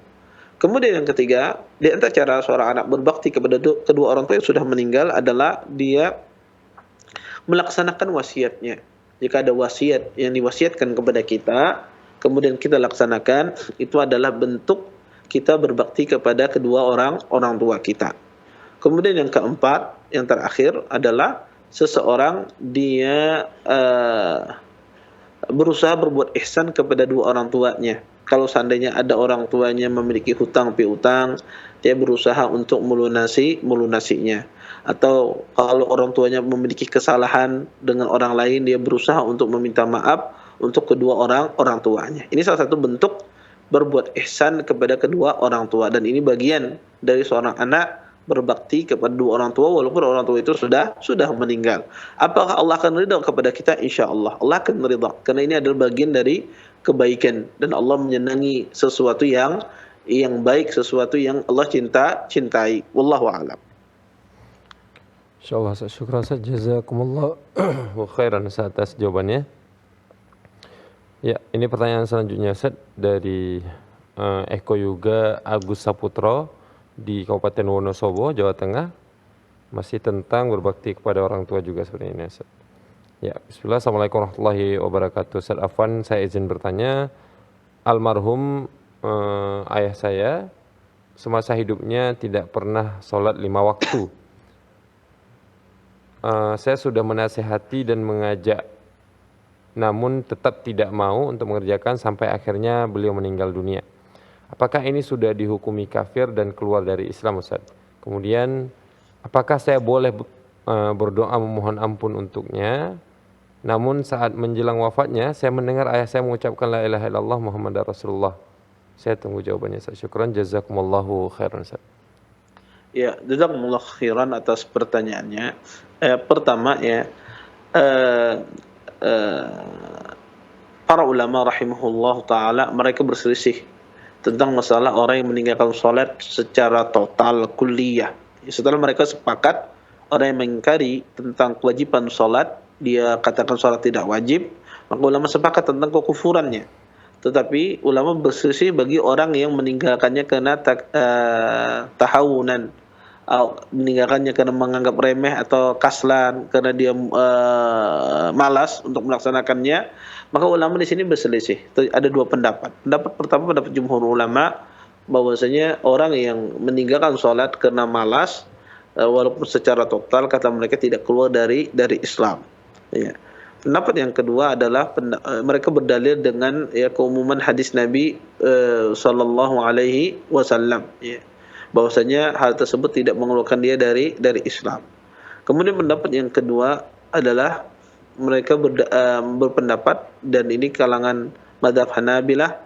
Kemudian yang ketiga, di antara cara seorang anak berbakti kepada kedua orang tua yang sudah meninggal adalah dia melaksanakan wasiatnya. Jika ada wasiat yang diwasiatkan kepada kita, kemudian kita laksanakan, itu adalah bentuk kita berbakti kepada kedua orang tua kita. Kemudian yang keempat, yang terakhir adalah seseorang dia berusaha berbuat ihsan kepada dua orang tuanya. Kalau seandainya ada orang tuanya memiliki hutang piutang, dia berusaha untuk melunasinya. Atau kalau orang tuanya memiliki kesalahan dengan orang lain, dia berusaha untuk meminta maaf untuk kedua orang tuanya. Ini salah satu bentuk berbuat ihsan kepada kedua orang tua, dan ini bagian dari seorang anak berbakti kepada dua orang tua walaupun orang tua itu sudah meninggal. Apakah Allah akan ridha kepada kita? Insya-Allah Allah akan ridha, karena ini adalah bagian dari kebaikan, dan Allah menyenangi sesuatu yang baik, sesuatu yang Allah cintai. Wallahu a'lam. Insyaallah, syukran Ustaz, jazakumullah wa khairan atas jawabannya. Ya, ini pertanyaan selanjutnya Ustaz dari Eko Yuga Agus Saputro di Kabupaten Wonosobo, Jawa Tengah. Masih tentang berbakti kepada orang tua juga seperti ini Ustaz. Ya, bismillah, assalamualaikum warahmatullahi wabarakatuh. Ustaz Afwan, saya izin bertanya, almarhum ayah saya semasa hidupnya tidak pernah sholat 5 waktu. Saya sudah menasihati dan mengajak, namun tetap tidak mau untuk mengerjakan sampai akhirnya beliau meninggal dunia. Apakah ini sudah dihukumi kafir dan keluar dari Islam, Ustaz? Kemudian, apakah saya boleh berdoa memohon ampun untuknya? Namun saat menjelang wafatnya, saya mendengar ayah saya mengucapkan la ilaha illallah Muhammadar Rasulullah. Saya tunggu jawabannya, Ustaz. Syukran, jazakumullahu khairan, Ustaz. Ya, jazakumullahu khairan atas pertanyaannya. Pertama ya, para ulama rahimahullah ta'ala mereka berselisih tentang masalah orang yang meninggalkan sholat secara total kulliyah. Setelah mereka sepakat, orang yang mengingkari tentang kewajiban sholat, dia katakan sholat tidak wajib, maka ulama sepakat tentang kekufurannya. Tetapi ulama berselisih bagi orang yang meninggalkannya karena tahawunan, meninggalkannya karena menganggap remeh atau kaslan, karena dia malas untuk melaksanakannya, maka ulama di sini berselisih. Ada dua pendapat. Pendapat pertama, pendapat jumhur ulama, bahwasanya orang yang meninggalkan sholat karena malas, walaupun secara total kata mereka tidak keluar dari Islam. Ya. Pendapat yang kedua adalah mereka berdalil dengan keumuman hadis Nabi sallallahu alaihi wasallam, ya, bahwasanya hal tersebut tidak mengeluarkan dia dari Islam. Kemudian pendapat yang kedua adalah mereka berpendapat, dan ini kalangan mazhab Hanabilah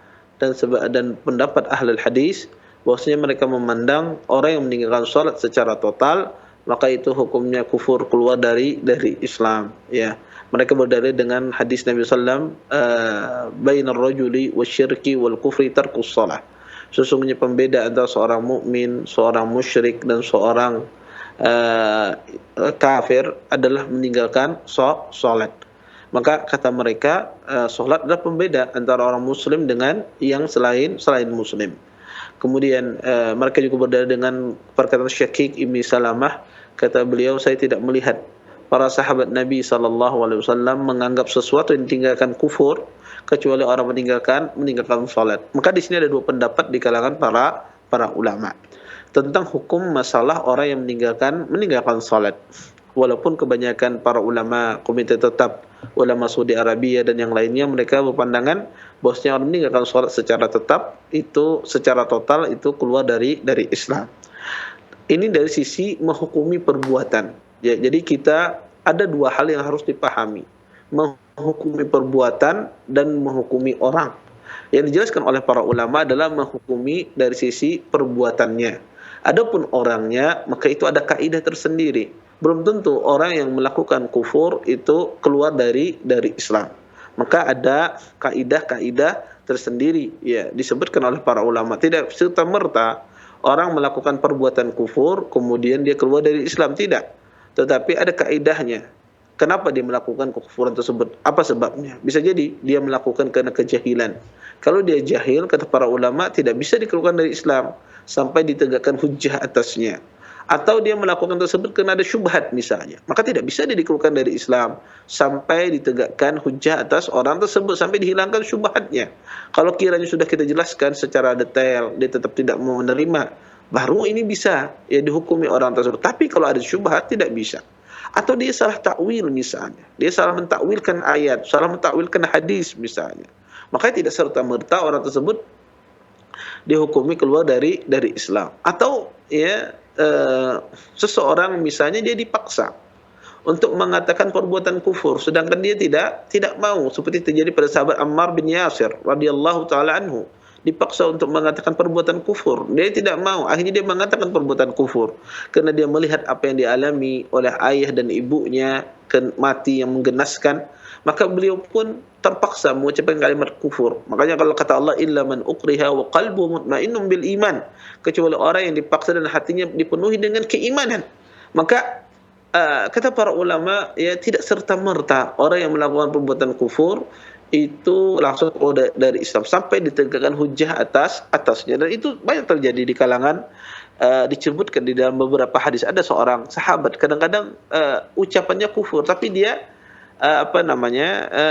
dan pendapat ahlul hadis, bahwasanya mereka memandang orang yang meninggalkan sholat secara total maka itu hukumnya kufur, keluar dari Islam, ya. Mereka berdalil dengan hadis Nabi sallallahu alaihi wasallam, bainar rajuli wasyirki wal kufri tarkus shalah. Sesungguhnya pembeda antara seorang mukmin, seorang musyrik dan seorang kafir adalah meninggalkan salat. Maka kata mereka, salat adalah pembeda antara orang muslim dengan yang selain muslim. Kemudian mereka juga berdalil dengan perkataan Syakik Ibn Salamah, kata beliau, saya tidak melihat para sahabat Nabi SAW menganggap sesuatu yang ditinggalkan kufur kecuali orang meninggalkan salat. Maka di sini ada dua pendapat di kalangan para ulama tentang hukum masalah orang yang meninggalkan salat. Walaupun kebanyakan para ulama, komite tetap ulama Saudi Arabia dan yang lainnya, mereka berpandangan bahwasanya orang meninggalkan salat secara tetap itu secara total itu keluar dari Islam. Ini dari sisi menghukumi perbuatan. Ya, jadi kita ada dua hal yang harus dipahami, menghukumi perbuatan dan menghukumi orang. Yang dijelaskan oleh para ulama adalah menghukumi dari sisi perbuatannya. Adapun orangnya, maka itu ada kaidah tersendiri. Belum tentu orang yang melakukan kufur itu keluar dari Islam. Maka ada kaidah-kaidah tersendiri, ya, disebutkan oleh para ulama. Tidak serta-merta orang melakukan perbuatan kufur kemudian dia keluar dari Islam, tidak. Tetapi ada kaidahnya. Kenapa dia melakukan kekufuran tersebut? Apa sebabnya? Bisa jadi dia melakukan karena kejahilan. Kalau dia jahil, kata para ulama, tidak bisa dikeluarkan dari Islam sampai ditegakkan hujjah atasnya. Atau dia melakukan tersebut karena ada syubhat misalnya, maka tidak bisa dia dikeluarkan dari Islam sampai ditegakkan hujjah atas orang tersebut, sampai dihilangkan syubhatnya. Kalau kiranya sudah kita jelaskan secara detail, dia tetap tidak mau menerima, baru ini bisa ya dihukumi orang tersebut. Tapi kalau ada syubhat, tidak bisa. Atau dia salah takwil misalnya, dia salah mentakwilkan ayat, salah mentakwilkan hadis misalnya, maka tidak serta-merta orang tersebut dihukumi keluar dari Islam. Atau ya seseorang misalnya dia dipaksa untuk mengatakan perbuatan kufur sedangkan dia tidak mau, seperti terjadi pada sahabat Ammar bin Yasir radhiyallahu taala anhu, dipaksa untuk mengatakan perbuatan kufur, dia tidak mau, akhirnya dia mengatakan perbuatan kufur karena dia melihat apa yang dialami oleh ayah dan ibunya, mati yang menggenaskan, maka beliau pun terpaksa mengucapkan kalimat kufur. Makanya kalau kata Allah, illa man ukriha wa qalbu mutmainnun bil iman, kecuali orang yang dipaksa dan hatinya dipenuhi dengan keimanan. Maka kata para ulama, ya tidak serta-merta orang yang melakukan perbuatan kufur itu langsung keluar dari Islam sampai ditegakkan hujjah atasnya. Dan itu banyak terjadi di kalangan, disebutkan di dalam beberapa hadis. Ada seorang sahabat kadang-kadang ucapannya kufur, tapi dia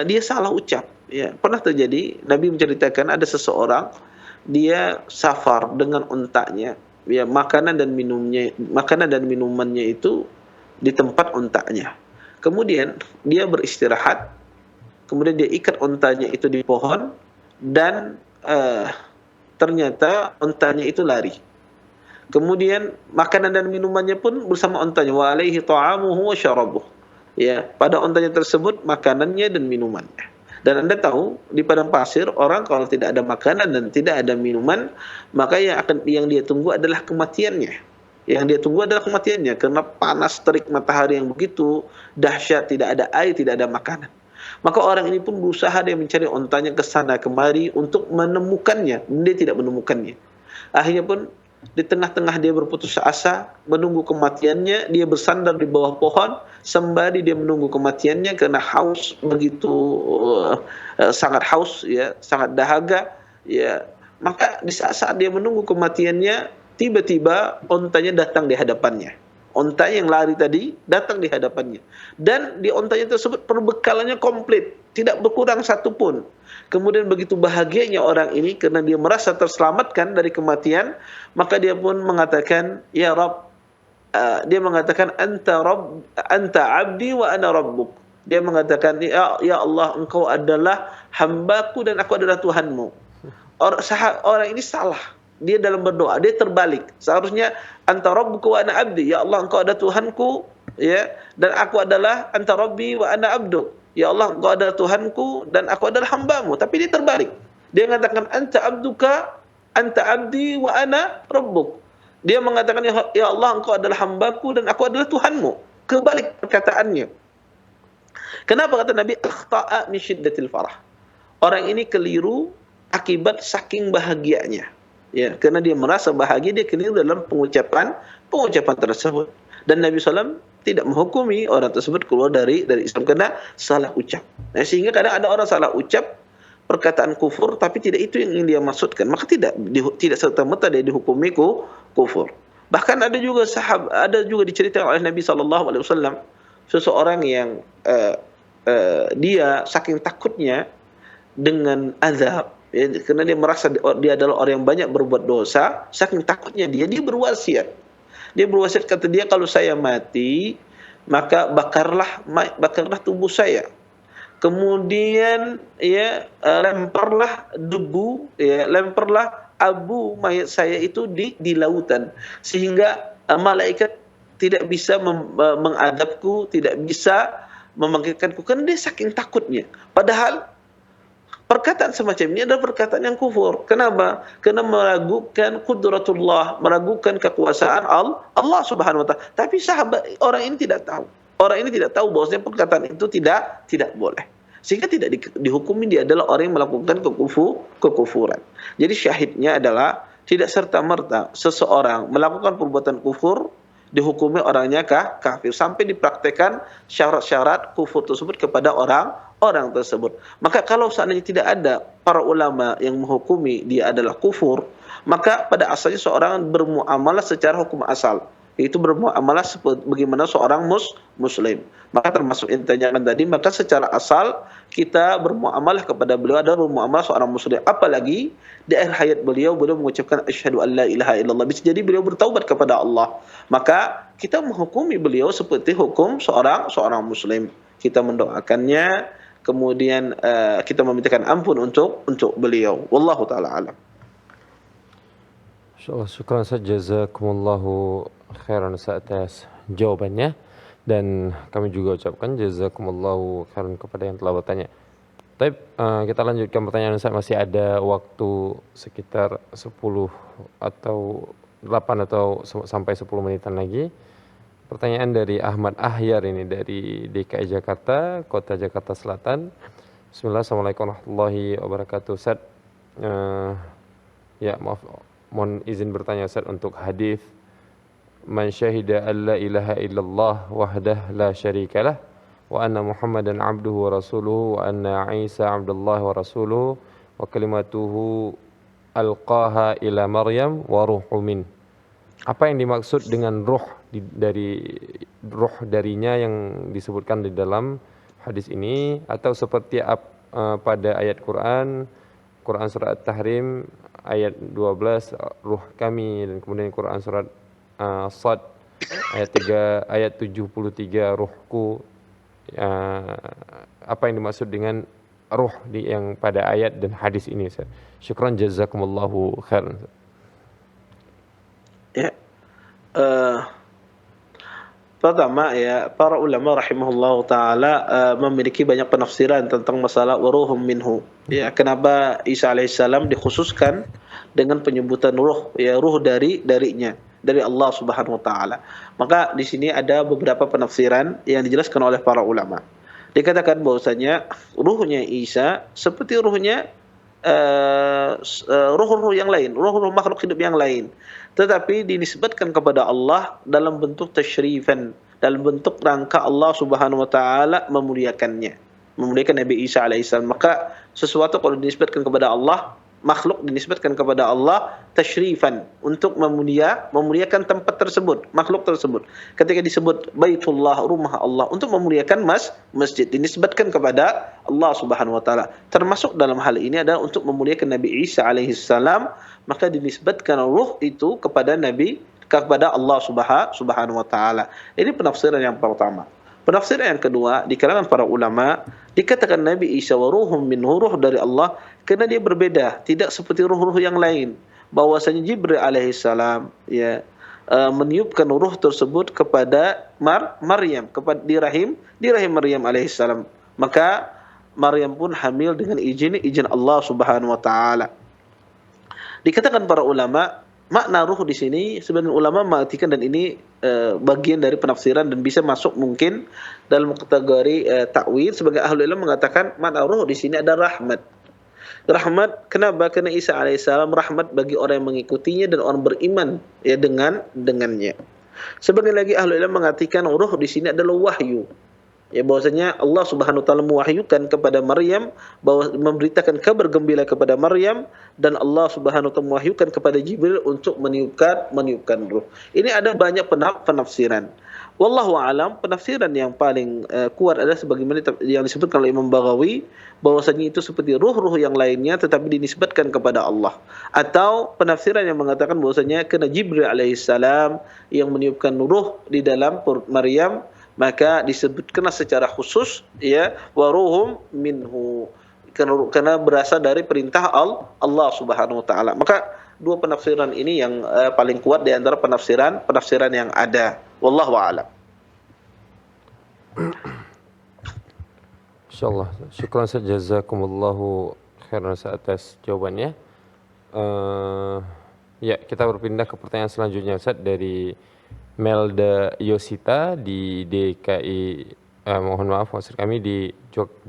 dia salah ucap, ya. Pernah terjadi, Nabi menceritakan ada seseorang dia safar dengan untanya, ya, makanan dan minumannya itu di tempat untanya. Kemudian dia beristirahat, kemudian dia ikat untanya itu di pohon dan ternyata untanya itu lari. Kemudian makanan dan minumannya pun bersama untanya, wa alaihi ta'amuhu wa syarabuh. Ya, pada untanya tersebut makanannya dan minumannya. Dan Anda tahu di padang pasir orang kalau tidak ada makanan dan tidak ada minuman, maka yang dia tunggu adalah kematiannya. Yang dia tunggu adalah kematiannya karena panas terik matahari yang begitu dahsyat, tidak ada air, tidak ada makanan. Maka orang ini pun berusaha dia mencari untanya ke sana kemari untuk menemukannya, dia tidak menemukannya. Akhirnya pun di tengah-tengah dia berputus asa, menunggu kematiannya, dia bersandar di bawah pohon sembari dia menunggu kematiannya karena haus, begitu sangat haus, ya, sangat dahaga, ya. Maka di saat dia menunggu kematiannya, tiba-tiba ontanya datang di hadapannya. Onta yang lari tadi datang di hadapannya, dan di ontanya tersebut perbekalannya komplit, tidak berkurang satupun. Kemudian begitu bahagianya orang ini karena dia merasa terselamatkan dari kematian, maka dia pun mengatakan, ya Rabb, dia mengatakan anta abdi wa ana rabbuk. Dia mengatakan, ya Allah, engkau adalah hambaku dan aku adalah Tuhanmu. Orang ini salah. Dia dalam berdoa, dia terbalik. Seharusnya anta rabbuka wa ana abdi, ya Allah engkau adalah Tuhanku, ya, dan aku adalah anta rabbi wa ana abdu, ya Allah engkau adalah Tuhanku dan aku adalah hambamu. Tapi dia terbalik. Dia mengatakan anta abduka, anta abdi wa ana rabbuk. Dia mengatakan, ya Allah, engkau adalah hambaku dan aku adalah Tuhanmu. Kebalik perkataannya. Kenapa kata Nabi? Akhta'a min syiddatil farah. Orang ini keliru akibat saking bahagianya. Ya, karena dia merasa bahagia, dia keliru dalam pengucapan tersebut. Dan Nabi SAW tidak menghukumi orang tersebut keluar dari Islam karena salah ucap. Nah, sehingga kadang ada orang salah ucap perkataan kufur, tapi tidak itu yang ingin dia maksudkan, maka tidak serta-merta dia dihukumi kufur. Bahkan ada juga diceritakan oleh Nabi SAW seseorang yang dia saking takutnya dengan azab, ya, karena dia merasa dia adalah orang yang banyak berbuat dosa, saking takutnya dia berwasiat. Dia berwasiat, kata dia, kalau saya mati maka bakarlah tubuh saya. Kemudian ya lemparlah debu, ya lemparlah abu mayat saya itu di lautan, sehingga malaikat tidak bisa mengadabku, tidak bisa membangkitkanku, karena dia saking takutnya. Padahal perkataan semacam ini adalah perkataan yang kufur. Kenapa? Karena meragukan qudratullah, meragukan kekuasaan Allah Subhanahu wa taala. Tapi orang ini tidak tahu. Orang ini tidak tahu bahwasanya perkataan itu tidak boleh. Sehingga tidak dihukumi dia adalah orang yang melakukan kekufuran. Jadi syahidnya adalah tidak serta-merta seseorang melakukan perbuatan kufur dihukumi orangnya kafir, sampai dipraktekkan syarat-syarat kufur tersebut kepada orang tersebut. Maka kalau seandainya tidak ada para ulama yang menghukumi dia adalah kufur, maka pada asalnya seorang bermuamalah secara hukum asal, yaitu bermuamalah bagaimana seorang muslim. Maka termasuk yang ditanyakan tadi, maka secara asal kita bermuamalah kepada beliau adalah bermuamalah seorang muslim. Apalagi di akhir hayat beliau mengucapkan asyhadu an la ilaha illallah, bisa jadi beliau bertaubat kepada Allah. Maka kita menghukumi beliau seperti hukum seorang muslim. Kita mendoakannya, kemudian kita memintakan ampun untuk beliau. Wallahu taala alam. Insyaallah, syukran saja, jazakumullahu khairan atas jawabannya, dan kami juga ucapkan jazakumullahu khairan kepada yang telah bertanya. Tapi kita lanjutkan pertanyaan, Ustaz. Masih ada waktu sekitar 10 atau 8 atau sampai 10 menitan lagi. Pertanyaan dari Ahmad Ahyar ini dari DKI Jakarta, Kota Jakarta Selatan. Bismillah, assalamualaikum warahmatullahi wabarakatuh. Ustaz, ya maaf, mohon izin bertanya Ustaz untuk hadis man syahida an la ilaha illallah wahdah la syarikalah wa anna Muhammadan abduhu wa rasuluhu wa anna Isa abdullah wa rasuluhu wa kalimatuhu alqaha ila Maryam wa ruhu min. Apa yang dimaksud dengan ruh darinya yang disebutkan di dalam hadis ini, atau seperti pada ayat Quran surat At-Tahrim ayat 12 ruh kami, dan kemudian Quran surat Sad ayat 73 ruhku. Apa yang dimaksud dengan ruh yang pada ayat dan hadis ini, Ustaz? Syukran, jazakumullahu khairan. Ya. Pertama, ya, para ulama rahimahullahu taala memiliki banyak penafsiran tentang masalah waruhum minhu. Ya, kenapa Isa alaihissalam dikhususkan dengan penyebutan ruh, ya, ruh darinya, dari Allah Subhanahu wa taala. Maka di sini ada beberapa penafsiran yang dijelaskan oleh para ulama. Dikatakan bahwasanya ruhnya Isa seperti ruhnya ruh-ruh yang lain, ruh-ruh makhluk hidup yang lain, tetapi dinisbatkan kepada Allah dalam bentuk tasyrifan, dalam bentuk rangka Allah Subhanahu wa taala memuliakan Nabi Isa alaihissalam. Maka sesuatu kalau dinisbatkan kepada Allah, makhluk dinisbatkan kepada Allah tasyrifan, untuk memuliakan tempat tersebut, makhluk tersebut. Ketika disebut Baitullah, rumah Allah, untuk memuliakan masjid, dinisbatkan kepada Allah Subhanahu wa taala. Termasuk dalam hal ini adalah untuk memuliakan Nabi Isa alaihissalam, maka dinisbatkan ruh itu kepada Allah Subhanahu wa taala. Ini penafsiran yang pertama. Penafsiran yang kedua, di kalangan para ulama, dikatakan Nabi Isa wa ruhum minhu, ruh dari Allah, karena dia berbeda, tidak seperti ruh-ruh yang lain. Bahwasanya Jibril alaihissalam, ya, meniupkan ruh tersebut kepada Maryam, di rahim Maryam alaihissalam. Maka Maryam pun hamil dengan izin Allah Subhanahu wa taala. Dikatakan para ulama, Makna ruh di sini sebagian ulama mengartikan, dan ini bagian dari penafsiran dan bisa masuk mungkin dalam kategori takwil. Sebagai ahli ilmu mengatakan makna ruh di sini ada rahmat. Rahmat, kenapa? Karena Isa alaihissalam rahmat bagi orang yang mengikutinya dan orang beriman ya dengannya. Sebagian lagi ahli ilmu mengartikan ruh di sini adalah wahyu. Ya, bahwasanya Allah Subhanahu wa taala mewahyukan kepada Maryam, bahwa memberitakan kabar gembira kepada Maryam, dan Allah Subhanahu wa taala mewahyukan kepada Jibril untuk meniupkan ruh. Ini ada banyak penafsiran. Wallahu alam, penafsiran yang paling kuat adalah sebagaimana yang disebutkan oleh Imam Baghawi, bahwasanya itu seperti ruh-ruh yang lainnya tetapi dinisbatkan kepada Allah. Atau penafsiran yang mengatakan bahwasanya kena Jibril alaihissalam yang meniupkan ruh di dalam perut Maryam, maka disebutkanlah secara khusus ya waruhum minhu, karena berasal dari perintah Allah Subhanahu wa taala. Maka dua penafsiran ini yang paling kuat di antara penafsiran yang ada. Wallahu a'lam. Insyaallah. Syukran Ustaz, jazakumullahu khairan atas jawabannya. Ya, kita berpindah ke pertanyaan selanjutnya Ustaz, dari Melda Yosita di DKI, mohon maaf maksud kami di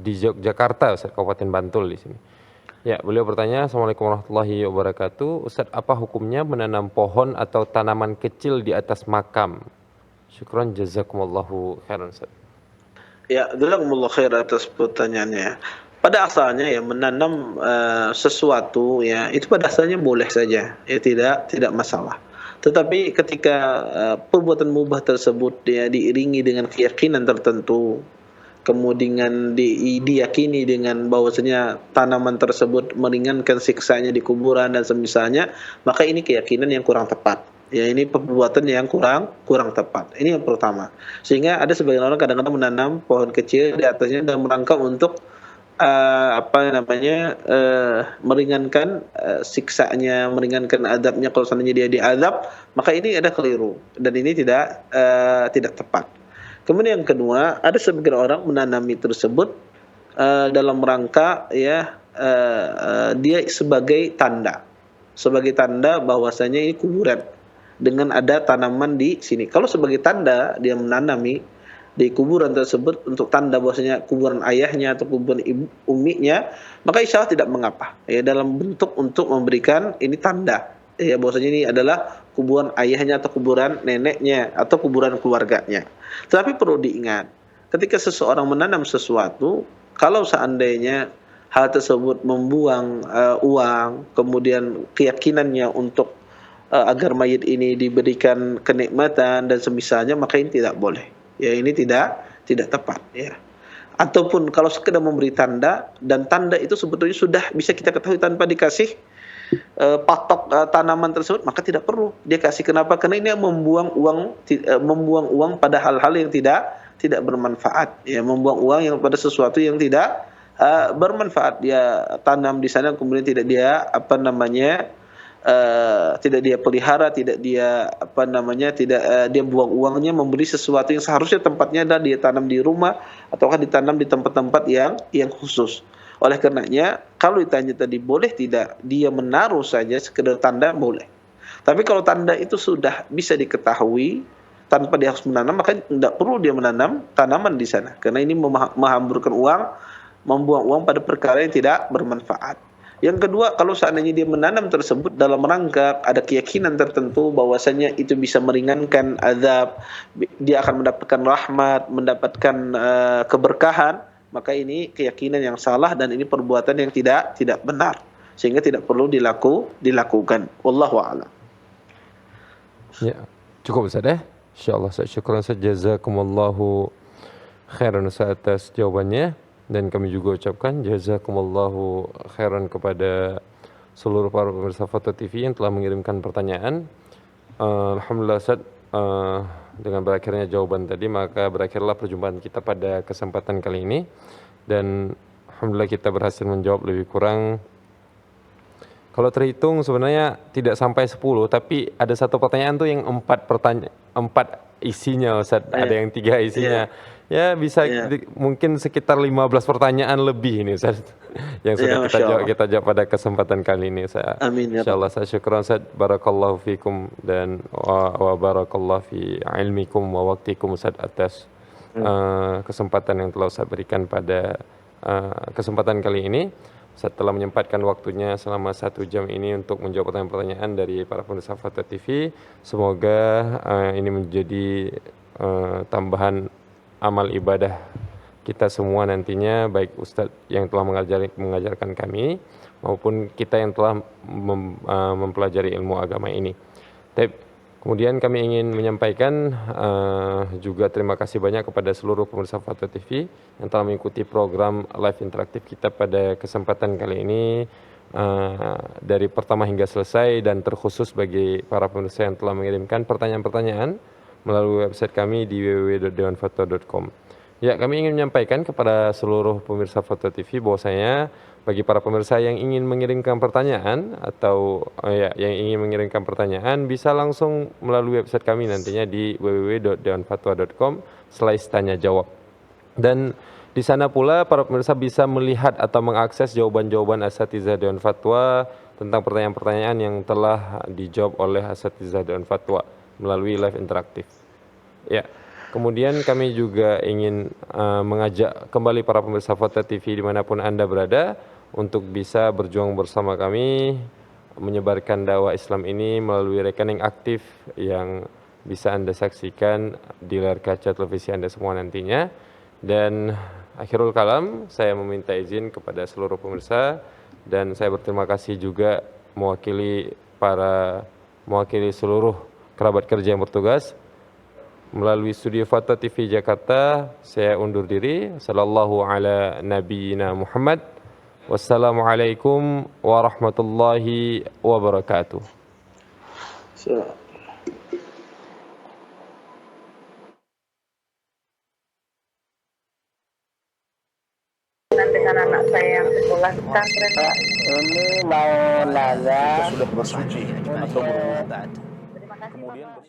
Yogyakarta Ustaz, Kabupaten Bantul di sini. Ya, beliau bertanya, Assalamualaikum warahmatullahi wabarakatuh. Ustaz, apa hukumnya menanam pohon atau tanaman kecil di atas makam? Syukran, jazakumullahu khairan Ustaz. Ya, jazakumullah khair atas pertanyaannya. Pada asalnya ya menanam sesuatu ya itu pada asalnya boleh saja, ya tidak masalah. Tetapi ketika perbuatan mubah tersebut ya diiringi dengan keyakinan tertentu, kemudian diyakini dengan bahwasanya tanaman tersebut meringankan siksanya di kuburan dan semisalnya, maka ini keyakinan yang kurang tepat. Ya, ini perbuatan yang kurang tepat. Ini yang pertama. Sehingga ada sebagian orang kadang-kadang menanam pohon kecil di atasnya dalam rangka untuk meringankan siksanya, meringankan adabnya kalau seandainya dia diadab, maka ini ada keliru dan ini tidak tepat. Kemudian yang kedua, ada sebagian orang menanami tersebut dalam rangka ya dia sebagai tanda bahwasanya ini kuburan dengan ada tanaman di sini. Kalau sebagai tanda dia menanami di kuburan tersebut untuk tanda bahwasanya kuburan ayahnya atau kuburan uminya, maka insya Allah tidak mengapa. Ya, dalam bentuk untuk memberikan ini tanda ya bahwasanya ini adalah kuburan ayahnya atau kuburan neneknya atau kuburan keluarganya. Tetapi perlu diingat, ketika seseorang menanam sesuatu, kalau seandainya hal tersebut membuang uang, kemudian keyakinannya untuk agar mayit ini diberikan kenikmatan dan semisalnya, maka ini tidak boleh. Ya, ini tidak tepat ya. Ataupun kalau sekedar memberi tanda, dan tanda itu sebetulnya sudah bisa kita ketahui tanpa dikasih patok tanaman tersebut, maka tidak perlu dia kasih. Kenapa? Karena ini membuang uang pada hal-hal yang tidak bermanfaat. Ya, membuang uang yang pada sesuatu yang tidak bermanfaat. Dia tanam di sana kemudian tidak dia tidak dia pelihara, tidak dia dia buang uangnya membeli sesuatu yang seharusnya tempatnya adalah dia tanam di rumah ataukah ditanam di tempat-tempat yang khusus. Oleh karenanya, kalau ditanya tadi boleh tidak dia menaruh saja sekedar tanda, boleh. Tapi kalau tanda itu sudah bisa diketahui tanpa dia harus menanam, maka tidak perlu dia menanam tanaman di sana, karena ini menghamburkan uang, membuang uang pada perkara yang tidak bermanfaat. Yang kedua, kalau seandainya dia menanam tersebut dalam rangka ada keyakinan tertentu bahwasanya itu bisa meringankan azab, dia akan mendapatkan rahmat, mendapatkan keberkahan, maka ini keyakinan yang salah dan ini perbuatan yang tidak benar, sehingga tidak perlu dilakukan. Wallahu a'lam. Ya, cukup Ustaz ya. Insyaallah Ustaz, syukran Ustaz, jazakumullahu khairan Ustaz atas jawabannya. Dan kami juga ucapkan jazakumullahu khairan kepada seluruh para pemirsa Foto TV yang telah mengirimkan pertanyaan. Alhamdulillah Ustaz, dengan berakhirnya jawaban tadi maka berakhirlah perjumpaan kita pada kesempatan kali ini. Dan alhamdulillah kita berhasil menjawab lebih kurang, kalau terhitung sebenarnya tidak sampai 10, tapi ada satu pertanyaan tuh yang 4 isinya Ustaz, ada yang 3 isinya. Ya bisa Ya. mungkin sekitar 15 pertanyaan lebih ini Ustaz yang sudah Ya, kita Masya jawab, Allah. kita jawab pada kesempatan kali ini. Saya Amin ya Rabb. insyaallah saya syukran Ustaz, barakallahu fikum dan wa barakallahu fi ilmikum wa waqtikum Ustaz atas kesempatan yang telah Ustaz berikan pada kesempatan kali ini. Ustaz telah menyempatkan waktunya selama 1 jam ini untuk menjawab pertanyaan-pertanyaan dari para pemirsa Fatwa TV. Semoga ini menjadi tambahan amal ibadah kita semua nantinya, baik Ustadz yang telah mengajarkan kami maupun kita yang telah mempelajari ilmu agama ini. Kemudian kami ingin menyampaikan juga terima kasih banyak kepada seluruh pemirsa Fatwa TV yang telah mengikuti program live interaktif kita pada kesempatan kali ini dari pertama hingga selesai, dan terkhusus bagi para pemirsa yang telah mengirimkan pertanyaan-pertanyaan melalui website kami di www.dewanfatwa.com. Ya, kami ingin menyampaikan kepada seluruh pemirsa Fatwa TV bahwasanya bagi para pemirsa yang ingin mengirimkan pertanyaan atau yang ingin mengirimkan pertanyaan bisa langsung melalui website kami nantinya di www.dewanfatwa.com/tanya jawab. Dan di sana pula para pemirsa bisa melihat atau mengakses jawaban-jawaban asatizah Dewan Fatwa tentang pertanyaan-pertanyaan yang telah dijawab oleh asatizah Dewan Fatwa melalui live interaktif. Ya, kemudian kami juga ingin mengajak kembali para pemirsa Fatwa TV dimanapun Anda berada untuk bisa berjuang bersama kami menyebarkan dakwah Islam ini melalui rekening aktif yang bisa Anda saksikan di layar kaca televisi Anda semua nantinya. Dan akhirul kalam, saya meminta izin kepada seluruh pemirsa dan saya berterima kasih juga mewakili seluruh kerabat kerja yang bertugas. Melalui studio Fatwa TV Jakarta, saya undur diri. Sallallahu ala nabiyyina Muhammad. Wassalamualaikum warahmatullahi wabarakatuh. Dengan anak saya yang sekolah pesantren. Ini mau nanya. Sudah bersuci atau berwudu. Terima kasih Bapak.